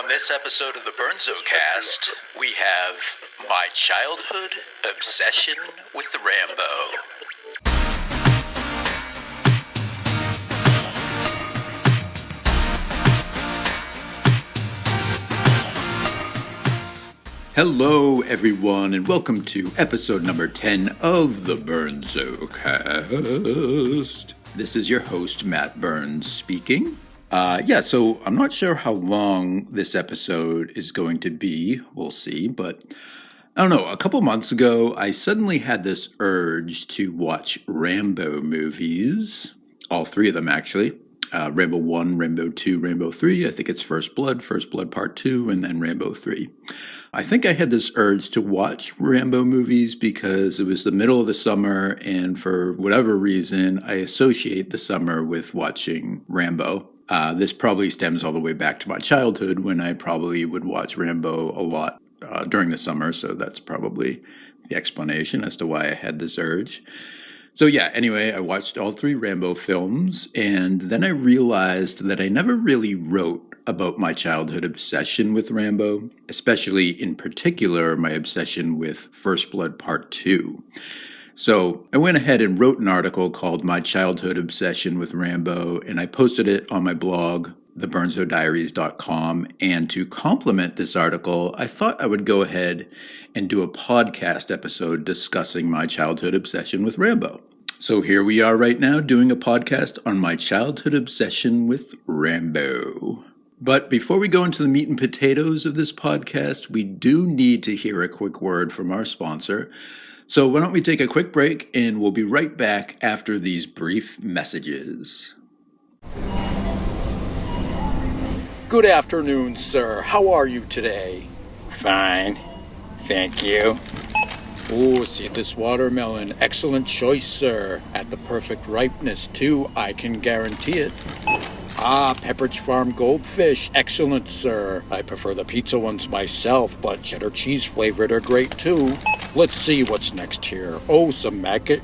On this episode of the Burnzo Cast, we have my childhood obsession with Rambo. Hello, everyone, and welcome to episode number 10 of the Burnzo Cast. This is your host, Matt Burns, speaking. So I'm not sure how long this episode is going to be. We'll see, but I don't know. A couple months ago, I suddenly had this urge to watch Rambo movies. All three of them, actually. Rambo 1, Rambo 2, Rambo 3. I think it's First Blood Part 2, and then Rambo 3. I think I had this urge to watch Rambo movies because it was the middle of the summer, and for whatever reason, I associate the summer with watching Rambo. This probably stems all the way back to my childhood when I probably would watch Rambo a lot during the summer, so that's probably the explanation as to why I had this urge. So anyway, I watched all three Rambo films, and then I realized that I never really wrote about my childhood obsession with Rambo, especially in particular my obsession with First Blood Part 2. So I went ahead and wrote an article called My Childhood Obsession with Rambo, and I posted it on my blog, theburnzodiaries.com, and to complement this article, I thought I would go ahead and do a podcast episode discussing my childhood obsession with Rambo. So here we are right now doing a podcast on my childhood obsession with Rambo. But before we go into the meat and potatoes of this podcast, we do need to hear a quick word from our sponsor. So why don't we take a quick break, and we'll be right back after these brief messages. Good afternoon, sir. How are you today? Fine. Thank you. Oh, see this watermelon. Excellent choice, sir. At the perfect ripeness, too. I can guarantee it. Ah, Pepperidge Farm Goldfish. Excellent, sir. I prefer the pizza ones myself, but cheddar cheese flavored are great, too. Let's see what's next here. Oh, some maggot.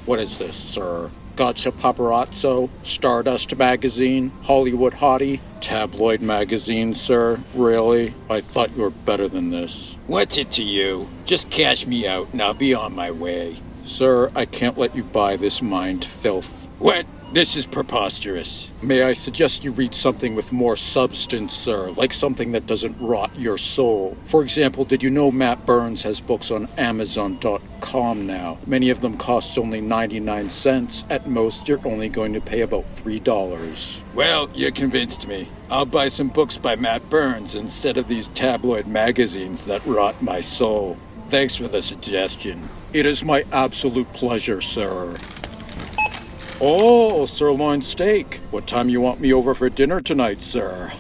What is this, sir? Gotcha Paparazzo, Stardust Magazine, Hollywood Hottie, Tabloid Magazine, sir? Really? I thought you were better than this. What's it to you? Just cash me out and I'll be on my way. Sir, I can't let you buy this mind filth. What? This is preposterous. May I suggest you read something with more substance, sir, like something that doesn't rot your soul? For example, did you know Matt Burns has books on Amazon.com now? Many of them cost only 99 cents. At most, you're only going to pay about $3. Well, you convinced me. I'll buy some books by Matt Burns instead of these tabloid magazines that rot my soul. Thanks for the suggestion. It is my absolute pleasure, sir. Oh, sirloin steak. What time you want me over for dinner tonight, sir?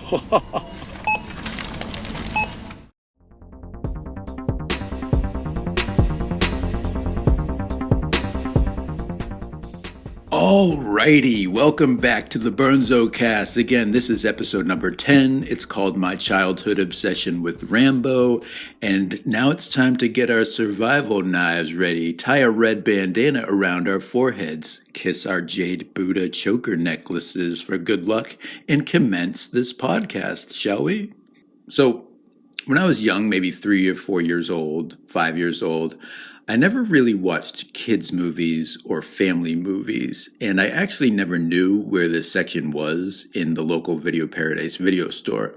Alrighty, welcome back to the Burnzo Cast. Again, this is episode number 10. It's called My Childhood Obsession with Rambo. And now it's time to get our survival knives ready, tie a red bandana around our foreheads, kiss our jade Buddha choker necklaces for good luck, and commence this podcast, shall we? So, when I was young, maybe 3 or 4 years old, 5 years old, I never really watched kids' movies or family movies, and I actually never knew where this section was in the local Video Paradise video store.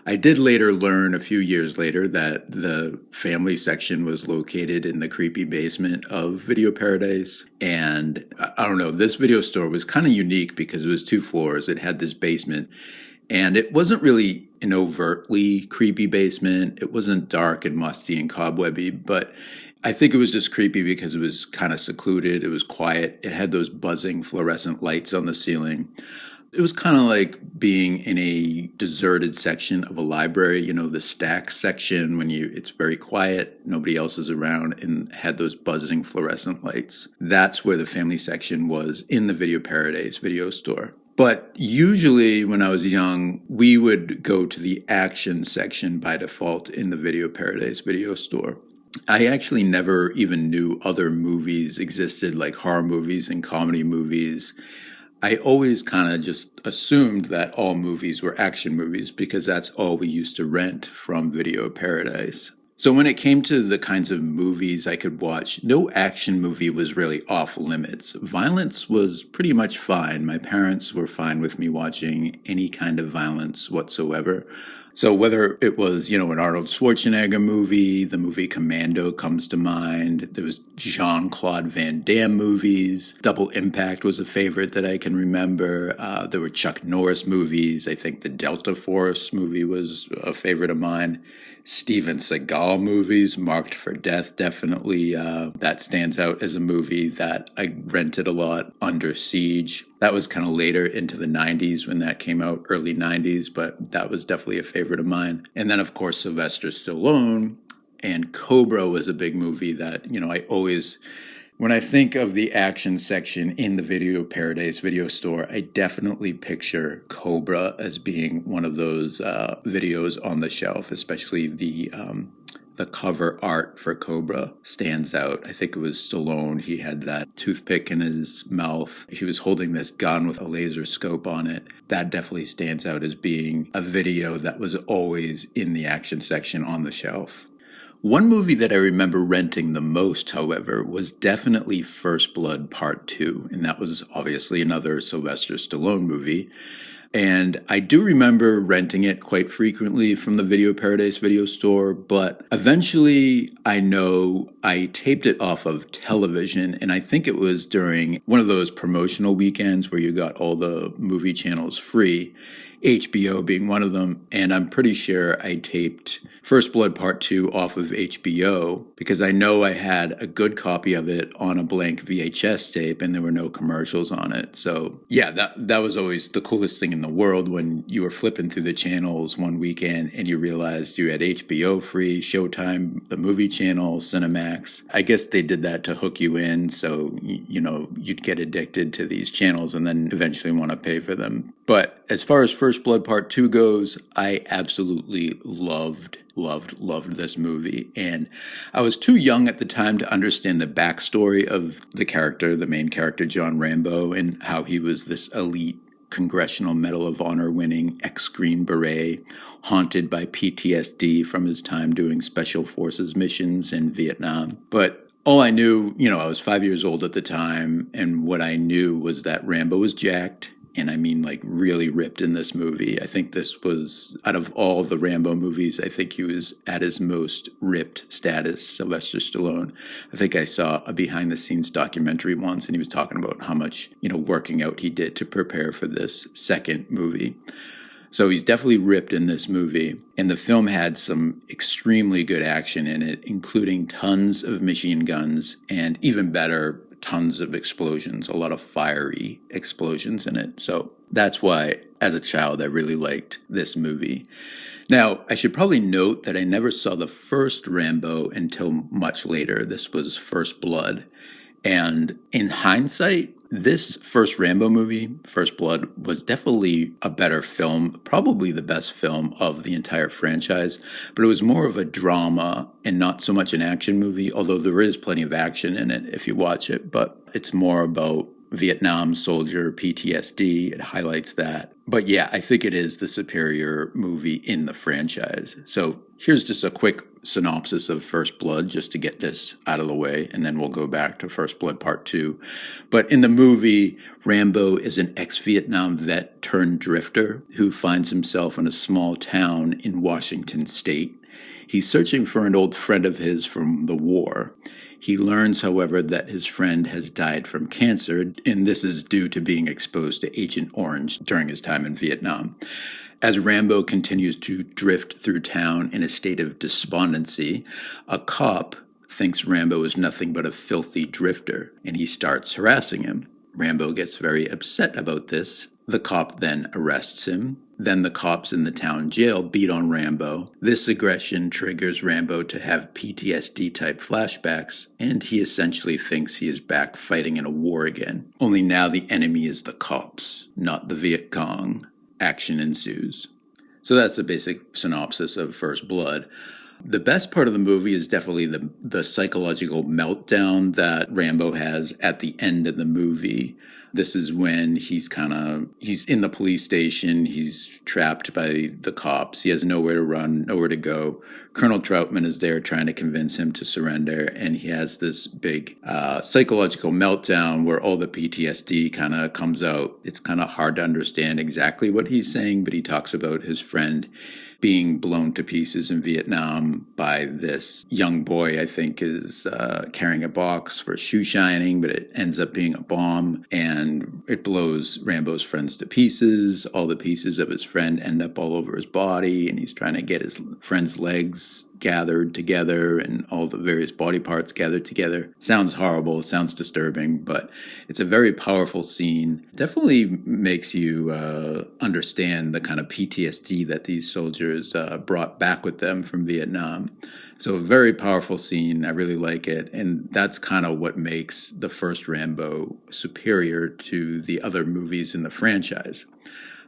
I did later learn a few years later that the family section was located in the creepy basement of Video Paradise, and I don't know, this video store was kind of unique because it was 2 floors. It had this basement, and it wasn't really an overtly creepy basement. It wasn't dark and musty and cobwebby, but I think it was just creepy because it was kind of secluded. It was quiet. It had those buzzing fluorescent lights on the ceiling. It was kind of like being in a deserted section of a library, you know, the stack section when it's very quiet, nobody else is around, and had those buzzing fluorescent lights. That's where the family section was in the Video Paradise video store. But usually when I was young, we would go to the action section by default in the Video Paradise video store. I actually never even knew other movies existed, like horror movies and comedy movies. I always kind of just assumed that all movies were action movies because that's all we used to rent from Video Paradise. So when it came to the kinds of movies I could watch, no action movie was really off limits. Violence was pretty much fine. My parents were fine with me watching any kind of violence whatsoever. So whether it was, an Arnold Schwarzenegger movie, the movie Commando comes to mind. There was Jean-Claude Van Damme movies. Double Impact was a favorite that I can remember. There were Chuck Norris movies. I think the Delta Force movie was a favorite of mine. Steven Seagal movies, Marked for Death, definitely. That stands out as a movie that I rented a lot. Under Siege. That was kind of later into the 90s when that came out, early 90s, but that was definitely a favorite of mine. And then, of course, Sylvester Stallone and Cobra was a big movie that, I always... When I think of the action section in the Video Paradise video store, I definitely picture Cobra as being one of those videos on the shelf, especially the cover art for Cobra stands out. I think it was Stallone. He had that toothpick in his mouth. He was holding this gun with a laser scope on it. That definitely stands out as being a video that was always in the action section on the shelf. One movie that I remember renting the most, however, was definitely First Blood Part 2, and that was obviously another Sylvester Stallone movie. And I do remember renting it quite frequently from the Video Paradise video store, but eventually I know I taped it off of television, and I think it was during one of those promotional weekends where you got all the movie channels free. HBO being one of them, and I'm pretty sure I taped First Blood Part 2 off of HBO because I know I had a good copy of it on a blank VHS tape and there were no commercials on it. So yeah, that was always the coolest thing in the world when you were flipping through the channels one weekend and you realized you had HBO free, Showtime, the movie channel, Cinemax. I guess they did that to hook you in so, you'd get addicted to these channels and then eventually want to pay for them. But as far as First Blood Part 2 goes, I absolutely loved this movie. And I was too young at the time to understand the backstory of the main character, John Rambo, and how he was this elite Congressional Medal of Honor winning ex-Green Beret, haunted by PTSD from his time doing Special Forces missions in Vietnam. But all I knew, I was 5 years old at the time, and what I knew was that Rambo was jacked. And I mean, really ripped in this movie. I think this was, out of all the Rambo movies, I think he was at his most ripped status, Sylvester Stallone. I think I saw a behind-the-scenes documentary once, and he was talking about how much, working out he did to prepare for this second movie. So he's definitely ripped in this movie. And the film had some extremely good action in it, including tons of machine guns and even better, tons of explosions, a lot of fiery explosions in it. So that's why, as a child, I really liked this movie. Now, I should probably note that I never saw the first Rambo until much later. This was First Blood. And in hindsight, this first Rambo movie, First Blood, was definitely a better film, probably the best film of the entire franchise, but it was more of a drama and not so much an action movie, although there is plenty of action in it if you watch it, but it's more about Vietnam soldier PTSD. It highlights that. But yeah, I think it is the superior movie in the franchise. So here's just a quick synopsis of First Blood, just to get this out of the way, and then we'll go back to First Blood Part 2. But in the movie, Rambo is an ex-Vietnam vet turned drifter who finds himself in a small town in Washington state. He's searching for an old friend of his from the war. He learns, however, that his friend has died from cancer, and this is due to being exposed to Agent Orange during his time in Vietnam. As Rambo continues to drift through town in a state of despondency, a cop thinks Rambo is nothing but a filthy drifter, and he starts harassing him. Rambo gets very upset about this. The cop then arrests him. Then the cops in the town jail beat on Rambo. This aggression triggers Rambo to have PTSD-type flashbacks, and he essentially thinks he is back fighting in a war again. Only now the enemy is the cops, not the Viet Cong. Action ensues. So that's the basic synopsis of First Blood. The best part of the movie is definitely the psychological meltdown that Rambo has at the end of the movie. This is when he's in the police station. He's trapped by the cops. He has nowhere to run, nowhere to go. Colonel Troutman is there trying to convince him to surrender, and he has this big psychological meltdown where all the PTSD kind of comes out. It's kind of hard to understand exactly what he's saying, but he talks about his friend being blown to pieces in Vietnam by this young boy, I think, is carrying a box for shoe shining, but it ends up being a bomb, and it blows Rambo's friends to pieces. All the pieces of his friend end up all over his body, and he's trying to get his friend's legs gathered together and all the various body parts gathered together. Sounds horrible, sounds disturbing, but it's a very powerful scene. Definitely makes you understand the kind of PTSD that these soldiers brought back with them from Vietnam. So a very powerful scene. I really like it. And that's kind of what makes the first Rambo superior to the other movies in the franchise.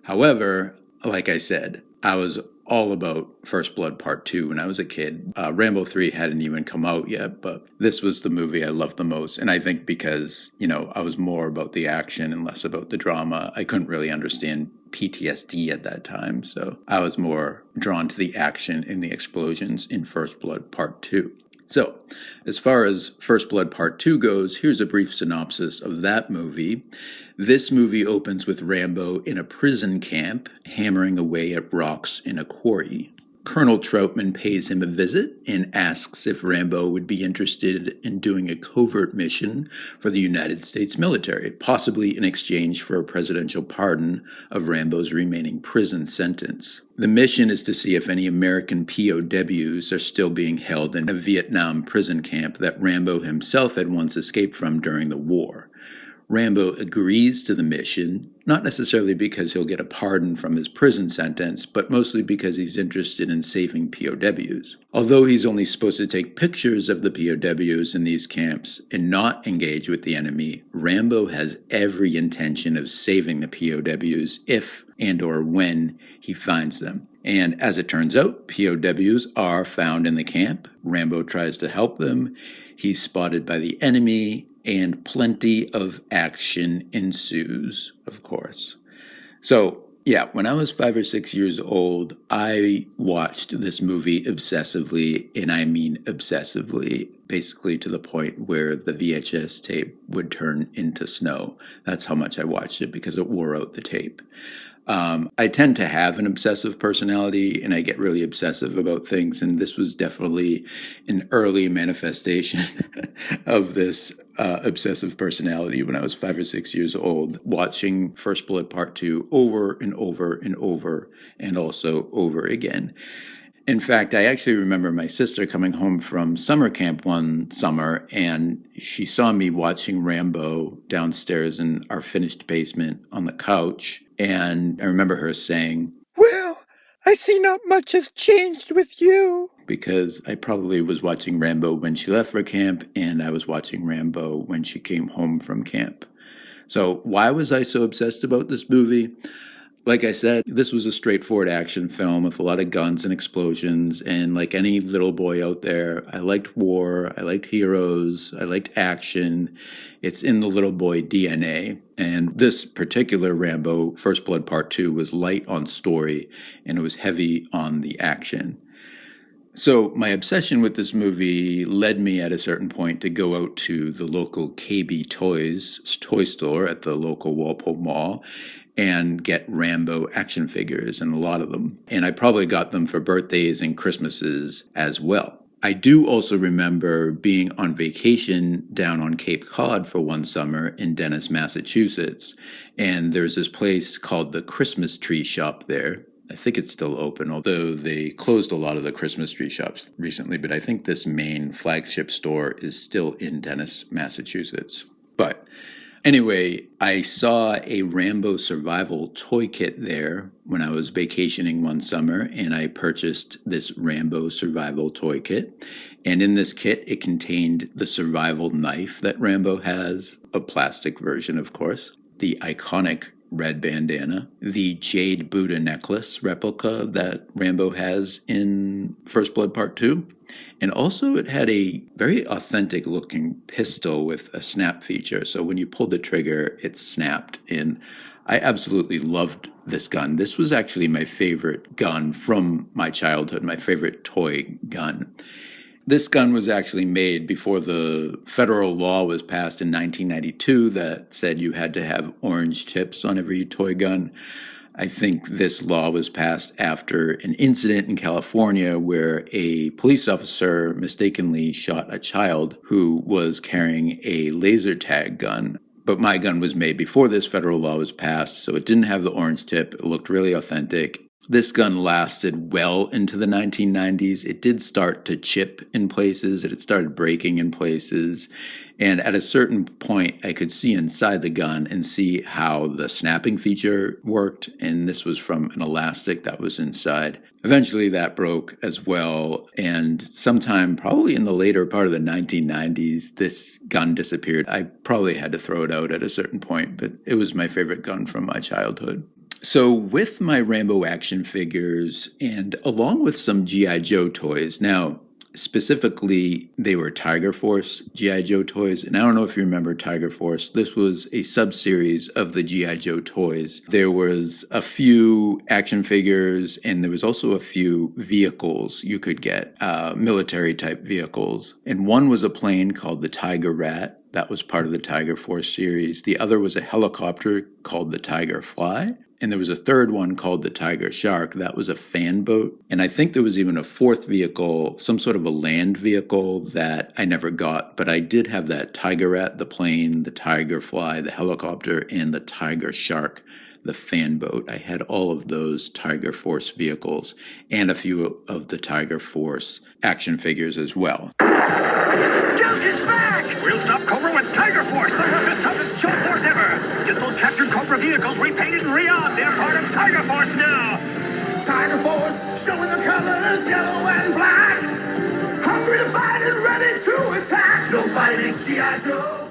However, like I said, I was all about First Blood Part 2 when I was a kid. Rambo 3 hadn't even come out yet, but this was the movie I loved the most. And I think because, I was more about the action and less about the drama, I couldn't really understand PTSD at that time. So I was more drawn to the action and the explosions in First Blood Part 2. So, as far as First Blood Part 2 goes, here's a brief synopsis of that movie. This movie opens with Rambo in a prison camp, hammering away at rocks in a quarry. Colonel Troutman pays him a visit and asks if Rambo would be interested in doing a covert mission for the United States military, possibly in exchange for a presidential pardon of Rambo's remaining prison sentence. The mission is to see if any American POWs are still being held in a Vietnam prison camp that Rambo himself had once escaped from during the war. Rambo agrees to the mission, not necessarily because he'll get a pardon from his prison sentence, but mostly because he's interested in saving POWs. Although he's only supposed to take pictures of the POWs in these camps and not engage with the enemy, Rambo has every intention of saving the POWs if and or when he finds them. And as it turns out, POWs are found in the camp. Rambo tries to help them. He's spotted by the enemy, and plenty of action ensues, of course. So, when I was 5 or 6 years old, I watched this movie obsessively, and I mean obsessively, basically to the point where the VHS tape would turn into snow. That's how much I watched it, because it wore out the tape. I tend to have an obsessive personality, and I get really obsessive about things, and this was definitely an early manifestation of this obsessive personality when I was 5 or 6 years old, watching First Blood Part 2 over and over and over, and also over again. In fact, I actually remember my sister coming home from summer camp one summer, and she saw me watching Rambo downstairs in our finished basement on the couch. And I remember her saying, "Well, I see not much has changed with you." Because I probably was watching Rambo when she left for camp, and I was watching Rambo when she came home from camp. So why was I so obsessed about this movie? Like I said, this was a straightforward action film with a lot of guns and explosions, and like any little boy out there, I liked war, I liked heroes, I liked action. It's in the little boy DNA. And this particular Rambo, First Blood Part 2, was light on story, and it was heavy on the action. So my obsession with this movie led me at a certain point to go out to the local KB Toys toy store at the local Walpole Mall and get Rambo action figures, and a lot of them. And I probably got them for birthdays and Christmases as well. I do also remember being on vacation down on Cape Cod for one summer in Dennis, Massachusetts. And there's this place called the Christmas Tree Shop there. I think it's still open, although they closed a lot of the Christmas tree shops recently. But I think this main flagship store is still in Dennis, Massachusetts. But anyway, I saw a Rambo survival toy kit there when I was vacationing one summer, and I purchased this Rambo survival toy kit. And in this kit, it contained the survival knife that Rambo has, a plastic version, of course, the iconic red bandana, the jade Buddha necklace replica that Rambo has in First Blood Part 2, And also it had a very authentic looking pistol with a snap feature. So when you pulled the trigger, it snapped. And I absolutely loved this gun. This was actually my favorite gun from my childhood, my favorite toy gun. This gun was actually made before the federal law was passed in 1992 that said you had to have orange tips on every toy gun. I think this law was passed after an incident in California where a police officer mistakenly shot a child who was carrying a laser tag gun. But my gun was made before this federal law was passed, so it didn't have the orange tip. It looked really authentic. This gun lasted well into the 1990s. It did start to chip in places. It had started breaking in places. And at a certain point, I could see inside the gun and see how the snapping feature worked. And this was from an elastic that was inside. Eventually, that broke as well. And sometime, probably in the later part of the 1990s, this gun disappeared. I probably had to throw it out at a certain point, but it was my favorite gun from my childhood. So with my Rambo action figures and along with some G.I. Joe toys, now specifically they were Tiger Force G.I. Joe toys, and I don't know if you remember Tiger Force. This was a sub-series of the G.I. Joe toys. There was a few action figures and there was also a few vehicles you could get, military type vehicles. And one was a plane called the Tiger Rat. That was part of the Tiger Force series. The other was a helicopter called the Tiger Fly. And there was a third one called the Tiger Shark. That was a fan boat. And I think there was even a fourth vehicle, some sort of a land vehicle that I never got. But I did have that Tiger Rat, the plane, the Tiger Fly, the helicopter, and the Tiger Shark, the fan boat. I had all of those Tiger Force vehicles and a few of the Tiger Force action figures as well. Guilt is back! We'll stop Cobra with Tiger Force, the roughest, toughest Joe Force ever! Get those captured Cobra vehicles repainted and re-armed. They're part of Tiger Force now! Tiger Force, showing the colors yellow and black! Hungry to fight and ready to attack! No fighting G.I. Joe!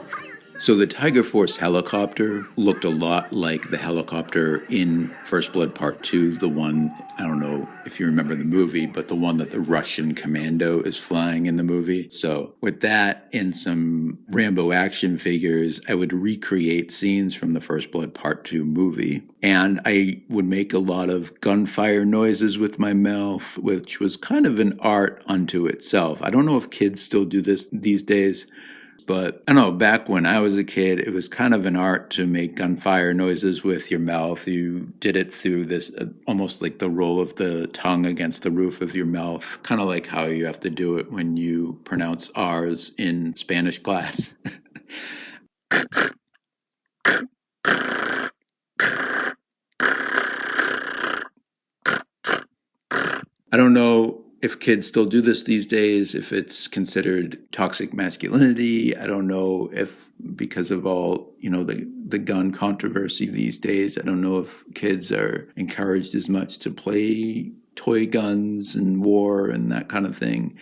So the Tiger Force helicopter looked a lot like the helicopter in First Blood Part 2, the one, I don't know if you remember the movie, but the one that the Russian commando is flying in the movie. So with that and some Rambo action figures, I would recreate scenes from the First Blood Part 2 movie. And I would make a lot of gunfire noises with my mouth, which was kind of an art unto itself. I don't know if kids still do this these days. But I don't know, back when I was a kid, it was kind of an art to make gunfire noises with your mouth. You did it through this almost like the roll of the tongue against the roof of your mouth, kind of like how you have to do it when you pronounce R's in Spanish class. I don't know if kids still do this these days, if it's considered toxic masculinity. I don't know if, because of all, the gun controversy these days, I don't know if kids are encouraged as much to play toy guns and war and that kind of thing.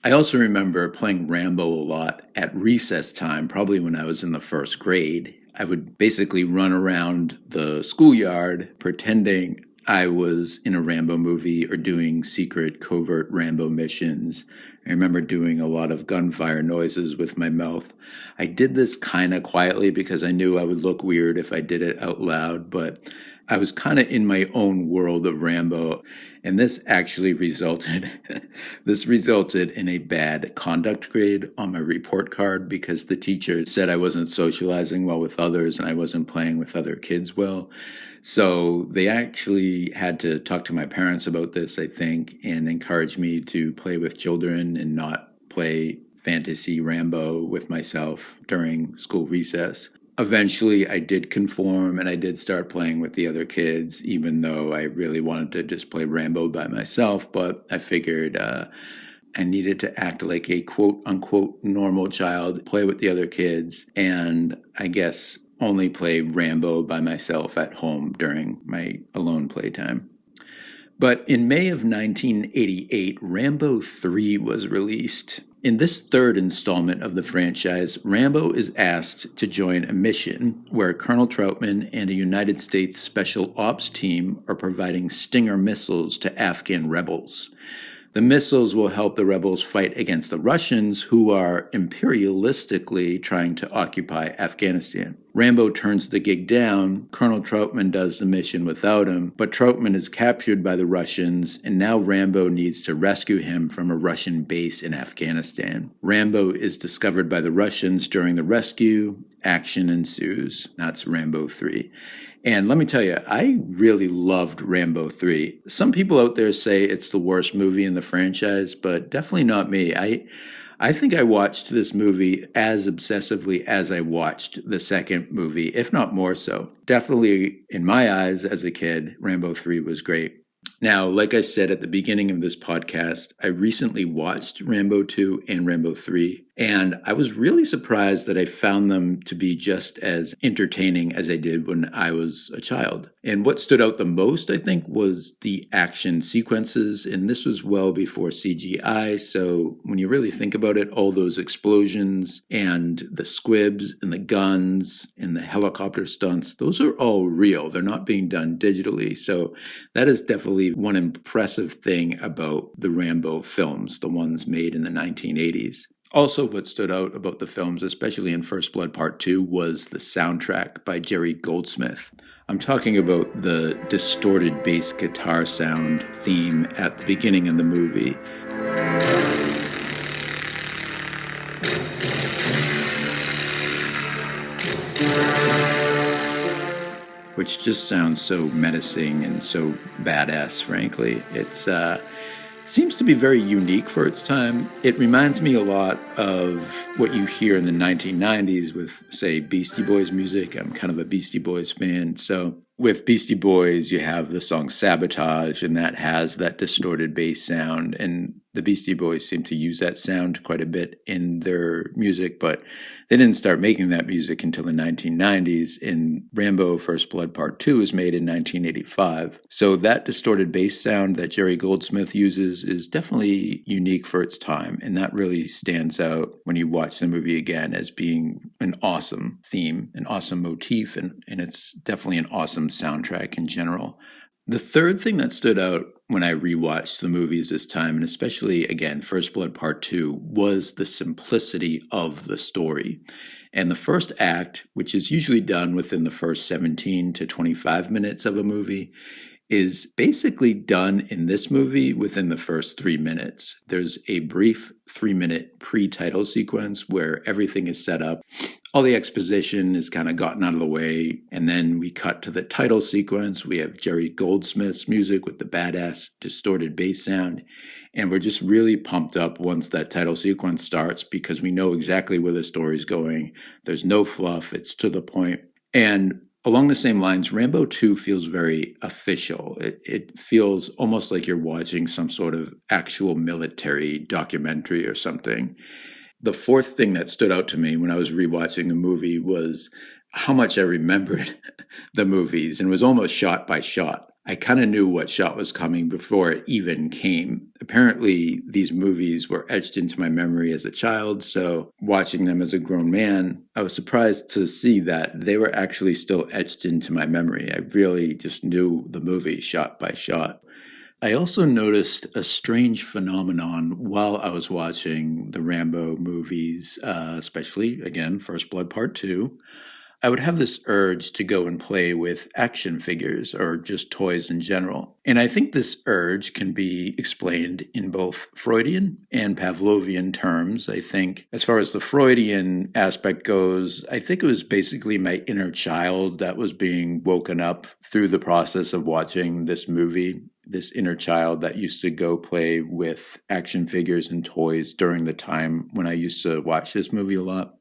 I also remember playing Rambo a lot at recess time, probably when I was in the first grade. I would basically run around the schoolyard pretending I was in a Rambo movie or doing secret covert Rambo missions. I remember doing a lot of gunfire noises with my mouth. I did this kind of quietly because I knew I would look weird if I did it out loud, but I was kind of in my own world of Rambo. And this actually resulted in a bad conduct grade on my report card because the teacher said I wasn't socializing well with others and I wasn't playing with other kids well. So they actually had to talk to my parents about this, I think, and encourage me to play with children and not play fantasy Rambo with myself during school recess. Eventually, I did conform and I did start playing with the other kids, even though I really wanted to just play Rambo by myself. But I figured I needed to act like a quote-unquote normal child, play with the other kids, and I guess only play Rambo by myself at home during my alone playtime. But in May of 1988, Rambo 3 was released. In this third installment of the franchise, Rambo is asked to join a mission where Colonel Troutman and a United States Special Ops team are providing Stinger missiles to Afghan rebels. The missiles will help the rebels fight against the Russians, who are imperialistically trying to occupy Afghanistan. Rambo turns the gig down. Colonel Troutman does the mission without him, but Troutman is captured by the Russians, and now Rambo needs to rescue him from a Russian base in Afghanistan. Rambo is discovered by the Russians during the rescue. Action ensues. That's Rambo 3. And let me tell you, I really loved Rambo 3. Some people out there say it's the worst movie in the franchise, but definitely not me. I think I watched this movie as obsessively as I watched the second movie, if not more so. Definitely, in my eyes as a kid, Rambo 3 was great. Now, like I said at the beginning of this podcast, I recently watched Rambo 2 and Rambo 3, and I was really surprised that I found them to be just as entertaining as I did when I was a child. And what stood out the most, I think, was the action sequences, and this was well before CGI, so when you really think about it, all those explosions and the squibs and the guns and the helicopter stunts, those are all real. They're not being done digitally, so that is definitely one impressive thing about the Rambo films, the ones made in the 1980s. Also, what stood out about the films, especially in First Blood Part 2, was the soundtrack by Jerry Goldsmith. I'm talking about the distorted bass guitar sound theme at the beginning of the movie. Which just sounds so menacing and so badass, frankly. It's seems to be very unique for its time. It reminds me a lot of what you hear in the 1990s with, say, Beastie Boys music. I'm kind of a Beastie Boys fan. So with Beastie Boys, you have the song Sabotage, and that has that distorted bass sound. And the Beastie Boys seem to use that sound quite a bit in their music, but they didn't start making that music until the 1990s, and Rambo First Blood Part 2 was made in 1985. So that distorted bass sound that Jerry Goldsmith uses is definitely unique for its time, and that really stands out when you watch the movie again as being an awesome theme, an awesome motif, and it's definitely an awesome soundtrack in general. The third thing that stood out when I rewatched the movies this time, and especially, again, First Blood Part 2, was the simplicity of the story. And the first act, which is usually done within the first 17 to 25 minutes of a movie, is basically done in this movie within the first 3 minutes. There's a brief 3-minute pre-title sequence where everything is set up. All the exposition is kind of gotten out of the way, and then we cut to the title sequence. We have Jerry Goldsmith's music with the badass distorted bass sound, and we're just really pumped up once that title sequence starts because we know exactly where the story's going. There's no fluff, it's to the point. And along the same lines, Rambo 2 feels very official. It feels almost like you're watching some sort of actual military documentary or something. The fourth thing that stood out to me when I was rewatching the movie was how much I remembered the movies, and it was almost shot by shot. I kind of knew what shot was coming before it even came. Apparently, these movies were etched into my memory as a child, so watching them as a grown man, I was surprised to see that they were actually still etched into my memory. I really just knew the movie shot by shot. I also noticed a strange phenomenon while I was watching the Rambo movies, especially, again, First Blood Part 2. I would have this urge to go and play with action figures or just toys in general. And I think this urge can be explained in both Freudian and Pavlovian terms. I think as far as the Freudian aspect goes, I think it was basically my inner child that was being woken up through the process of watching this movie. This inner child that used to go play with action figures and toys during the time when I used to watch this movie a lot.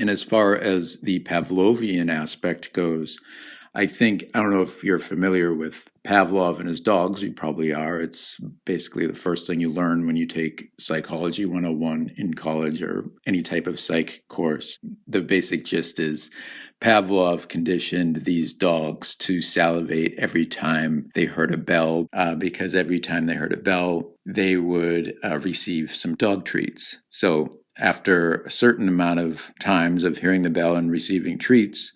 And as far as the Pavlovian aspect goes, I don't know if you're familiar with Pavlov and his dogs. You probably are. It's basically the first thing you learn when you take Psychology 101 in college or any type of psych course. The basic gist is Pavlov conditioned these dogs to salivate every time they heard a bell, because every time they heard a bell, they would receive some dog treats. So after a certain amount of times of hearing the bell and receiving treats,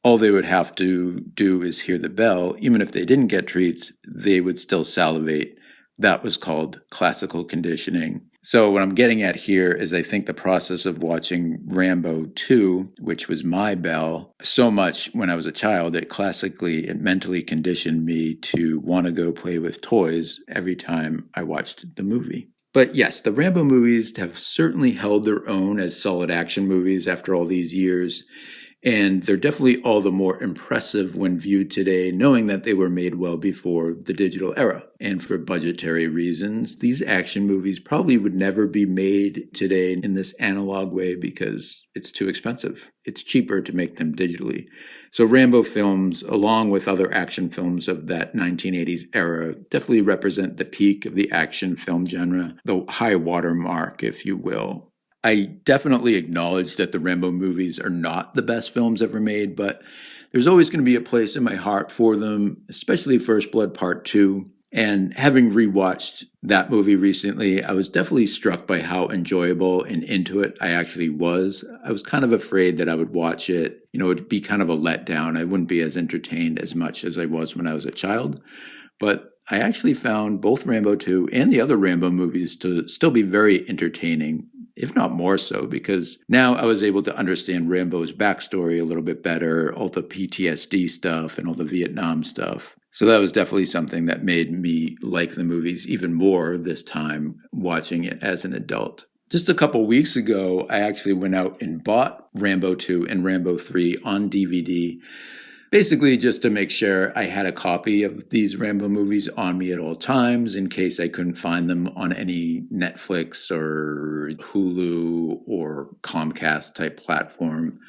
all they would have to do is hear the bell. Even if they didn't get treats, they would still salivate That was called classical conditioning. So what I'm getting at here is I think the process of watching Rambo 2, which was my bell, so much when I was a child, it mentally conditioned me to want to go play with toys every time I watched the movie. But yes, the Rambo movies have certainly held their own as solid action movies after all these years. And they're definitely all the more impressive when viewed today, knowing that they were made well before the digital era. And for budgetary reasons, these action movies probably would never be made today in this analog way because it's too expensive. It's cheaper to make them digitally. So Rambo films, along with other action films of that 1980s era, definitely represent the peak of the action film genre, the high watermark, if you will. I definitely acknowledge that the Rambo movies are not the best films ever made, but there's always going to be a place in my heart for them, especially First Blood Part 2. And having rewatched that movie recently, I was definitely struck by how enjoyable and into it I actually was. I was kind of afraid that I would watch it, it'd be kind of a letdown. I wouldn't be as entertained as much as I was when I was a child. But I actually found both Rambo 2 and the other Rambo movies to still be very entertaining, if not more so, because now I was able to understand Rambo's backstory a little bit better, all the PTSD stuff and all the Vietnam stuff. So that was definitely something that made me like the movies even more this time watching it as an adult. Just a couple weeks ago, I actually went out and bought Rambo 2 and Rambo 3 on DVD, basically just to make sure I had a copy of these Rambo movies on me at all times in case I couldn't find them on any Netflix or Hulu or Comcast type platform.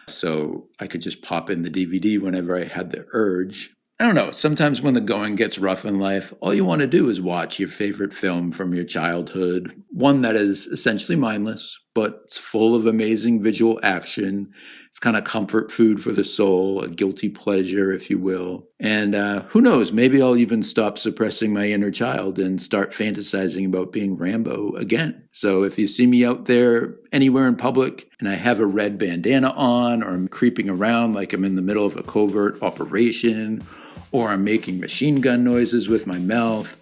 So I could just pop in the DVD whenever I had the urge. I don't know, sometimes when the going gets rough in life, all you want to do is watch your favorite film from your childhood, one that is essentially mindless, but it's full of amazing visual action. It's kind of comfort food for the soul, a guilty pleasure, if you will. And who knows, maybe I'll even stop suppressing my inner child and start fantasizing about being Rambo again. So if you see me out there anywhere in public and I have a red bandana on, or I'm creeping around like I'm in the middle of a covert operation, or I'm making machine gun noises with my mouth,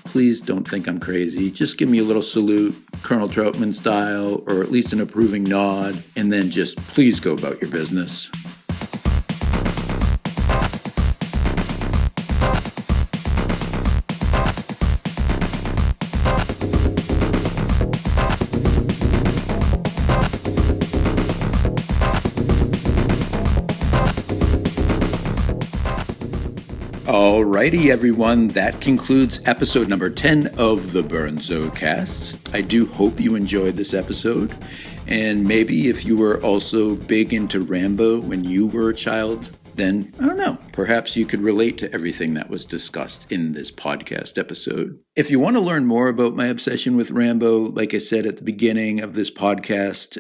please don't think I'm crazy. Just give me a little salute, Colonel Troutman style, or at least an approving nod, and then just please go about your business. Alrighty, everyone, that concludes episode number 10 of the Burnzo Cast. I do hope you enjoyed this episode, and maybe if you were also big into Rambo when you were a child, then, I don't know, perhaps you could relate to everything that was discussed in this podcast episode. If you want to learn more about my obsession with Rambo, like I said at the beginning of this podcast,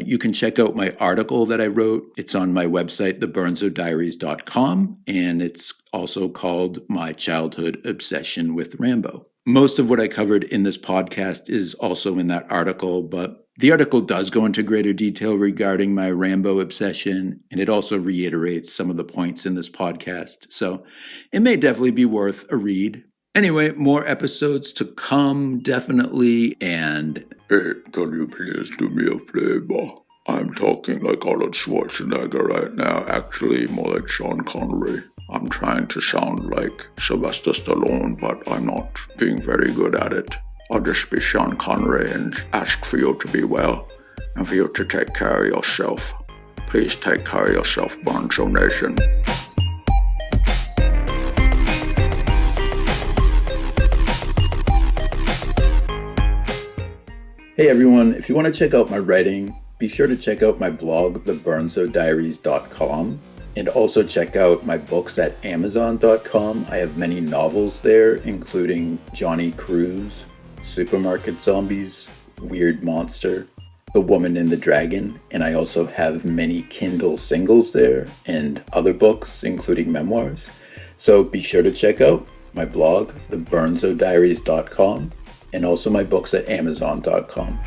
you can check out my article that I wrote. It's on my website, theburnzodiaries.com, and it's also called My Childhood Obsession with Rambo. Most of what I covered in this podcast is also in that article, but the article does go into greater detail regarding my Rambo obsession, and it also reiterates some of the points in this podcast, so it may definitely be worth a read. Anyway, more episodes to come, definitely, and... Hey, can you please do me a favor? I'm talking like Arnold Schwarzenegger right now, actually more like Sean Connery. I'm trying to sound like Sylvester Stallone, but I'm not being very good at it. I'll just be Sean Connery and ask for you to be well, and for you to take care of yourself. Please take care of yourself, Burnzo Nation. Hey everyone, if you want to check out my writing, be sure to check out my blog, theburnzodiaries.com, and also check out my books at amazon.com. I have many novels there, including Johnny Cruise, Supermarket Zombies, Weird Monster, The Woman and the Dragon, and I also have many Kindle singles there and other books, including memoirs. So be sure to check out my blog, theburnzodiaries.com, and also my books at amazon.com.